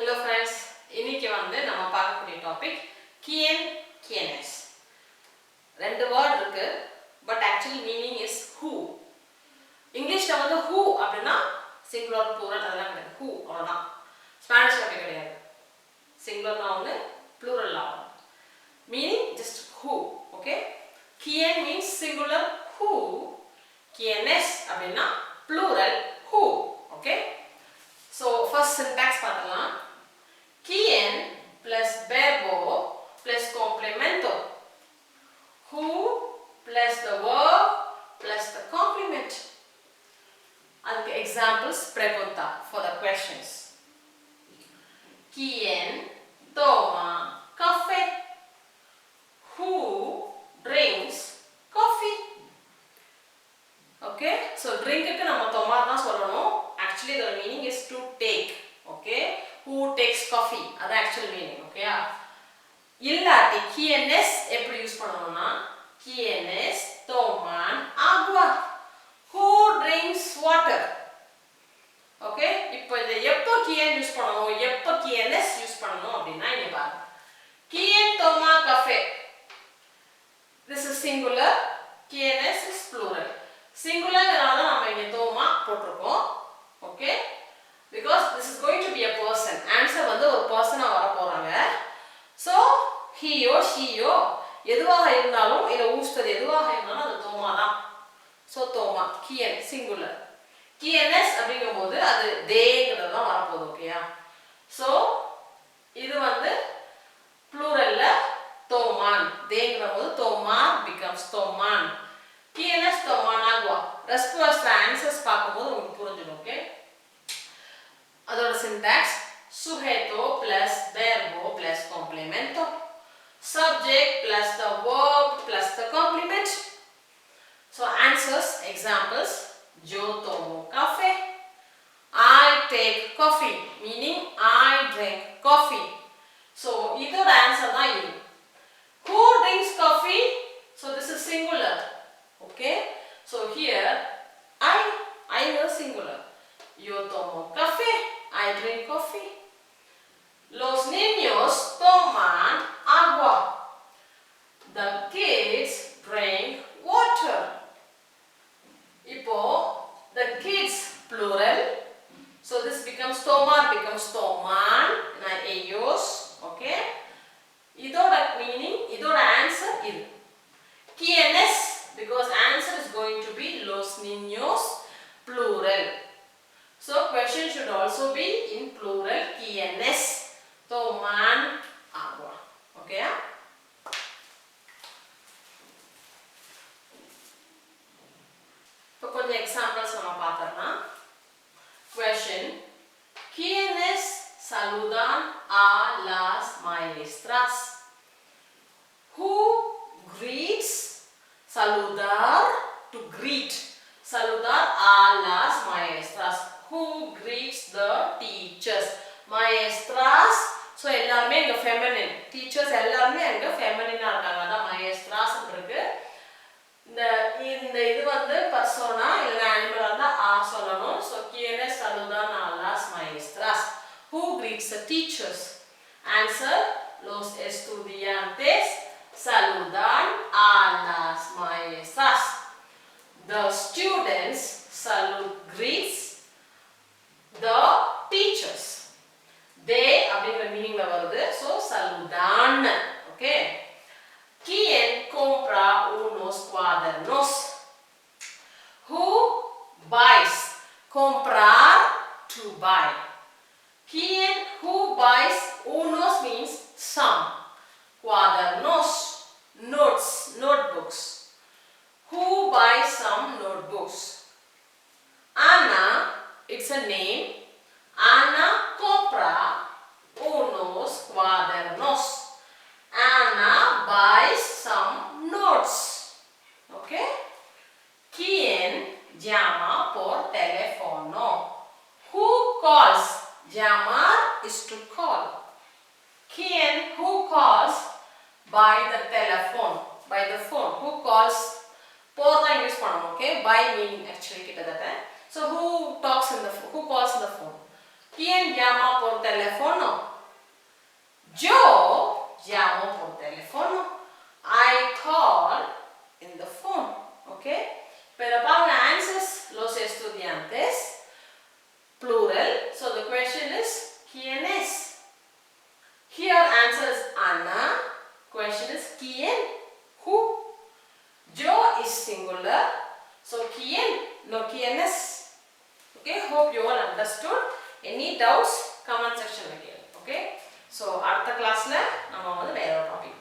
Hello friends, இன்னைக்கு நம்ம பார்க்கக்கூடிய டாபிக் Quien, quienes. ரெண்டு வேர்ட் இருக்கு but actually meaning is who. இங்கிலீஷ்ல who அப்படினா சிங்குலர் ப்ளூரல் அதெல்லாம் கிடையாது. who அவ்வளவுதான். ஸ்பானிஷ்ல அப்படி கிடையாது. Singular noun plural noun. Meaning just who, okay? Quien means singular who. Quienes அப்படினா plural who, okay? So first syntax பார்க்கலாம். Quien plus verbo plus complemento. Who plus the verb plus the complement. அதுக்கு examples pregunta for the questions. Quien toma café? Who drinks coffee? Okay, so drink க்கு நம்ம tomar தான் சொல்லணும். Actually the meaning is to take. Okay, who takes coffee? அது actual meaning. Okay, இல்லாட்டி quienes எப்படி use பண்ணணும்னா quienes toman agua. Who drinks water? Okay, இப்போ இத எப்போ quien யூஸ் பண்ணணும் எப்போ quienes யூஸ் பண்ணணும் அப்படினா இங்க பாருங்க. Quien toma café? This is singular, quienes is plural. Singular னால நாம இங்க toma போட்டுருக்கோம். Okay, because this is going to be a person. Answer ஒரு person வர போறாங்க. So he or she or எதுவாக இருந்தாலும் இல்ல ஊஸ்தது எதுவாக இருந்தாலும் அது தோமா தான். So தோமா quien singular. quienes அப்படிங்கும்போது அது தேங்கிறது தான் வர போகுது. ஓகேயா? So இது pluralல தோமான் தேங்கும்போது தோமான் becomes தோமான். quienes toman agua. Rest was the answers பார்க்கும்போது உங்களுக்கு புரிஞ்சிடும். ஓகே, அதோட syntax sujeto plus verbo plus complemento. Subject plus the verb plus the complement. So answers, examples: yo tomo café. I take coffee, meaning I drink coffee. So இதோட answer தான் இது. Who drinks coffee? So this is singular. Okay, so here I is singular. Yo tomo café. I drink coffee. Los niños toman agua. The kids drink water. Ipo the kids plural. So this becomes tomar becomes toman. Ellos. Okay. Idoda meaning, idoda answer idu. Quienes, because answer is going to be los niños plural. So question should also be in plural. Quienes toman agua. Okay? இப்போ கொஞ்சம் examples நம்ம பார்த்தறலாம். Question: ¿Quiénes saludan a las maestras? Who greets? Saludar, to greet. Saludar a las maestras. Who greets the teachers? Maestras. So எல்லாமே இங்க feminine. Teachers எல்லாமே இங்க feminine ஆ இருக்காங்க. அதான் maestras இருக்கு. இந்த இது persona இல்ல animal இருந்தா a சொல்லணும். So quienes saludan a las maestras. Who greets the teachers? Answer: los estudiantes saludan a las maestras. The students greets the teachers. They அப்படிங்கிற மீனிங்ல வருது. So saludan. Okay. Quien compra unos cuadernos? Who buys? Comprar, to buy. Quien who buys unos means some. Cuadernos, notes, notebooks. Who buys some notebooks? Ana, it's a name. Ana compra unos cuadernos. Ana buys some notes. Okay? Quien llama por teléfono? Who calls? Llamar is to call. Quien who calls by the telephone, by the phone. Who calls? Por தான் use பண்ணணும். Okay, by meaning actually கிட்டத்தட்ட. So who calls in the phone? Quien llama por teléfono? இத பாருங்க answers los estudiantes plural. So the question is ¿quiénes? Here answer is Anna. Question is ¿quién? Who? Yo is singular. So ¿quién? No ¿quiénes? Okay, hope you all understood. Any doubts? Comment section again. Okay. So அடுத்த கிளாஸ்ல நம்ம வந்து வேற ஒரு topic